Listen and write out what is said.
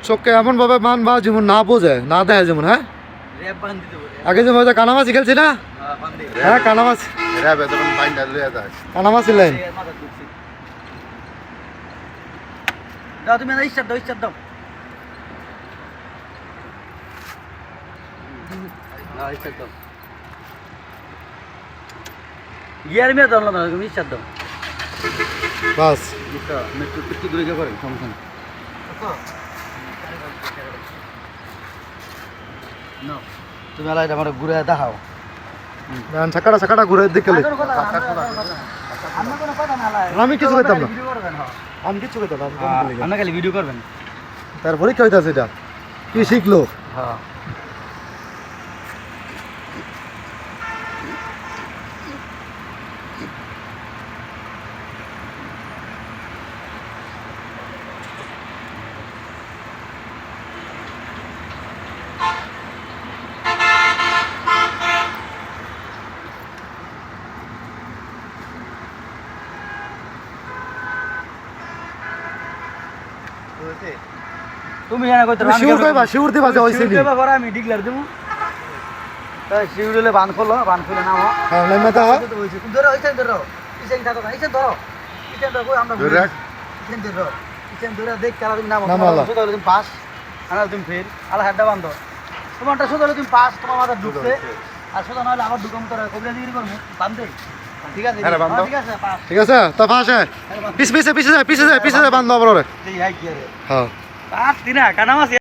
চোখকে এমনভাবে মানবা যেমন না বোঝে না দেখে যেমন। হ্যাঁ আগে যেমন হয়তো কানামাছি খেলছি না। হ্যাঁ কানামাছি কানামাছি লাইন দাও তুমি স্টার্ট দাও স্টার্ট দাও স্টার্ট দাও গিয়ার মেয়ে দাও না তুমি স্টার্ট দাও বাস একটু দূরে গিয়ে করেন সমস্যা নেই তুমি আলাদা আমার ঘুরে দেখাও ছাকাটা ছাকাটা ঘুরে দিকে আমি কিছু করতাম না আমি কিছু করতাম না আপনি খালি ভিডিও করবেন তার পরীক্ষা হইতাছে এটা কি শিখলো। হ্যাঁ তুমি জানা কইতে শিউর কইবা শিউর দিবা যে হইছে নি কইবা আমি ডিক্লেয়ার দেবো তাই শিউরলে বান খুলে নামো হ্যাঁ নামে দাও হইছে তুমি ধরো হইছে ধরো ইসেন থাকো না ইসেন ধরো কই আমরা ধরে ইসেন ধরো ইসেন ধরে দেখ কালা তুমি নামো শুধু তুমি পাস আনা তুমি ফের আলা হেডটা বাঁধো তোমারটা শুধু তুমি পাস তোমার মাথা ঢুকছে আর শুধু নইলে আবার ঢুকাম তোরা কবিরাজি করব বাঁধে ঠিক আছে ঠিক আছে পাস ঠিক আছে তা পাশে পিছে বান্ধ বড় রে এই হাই কি রে হ্যাঁ পাস দিনা কানামাছি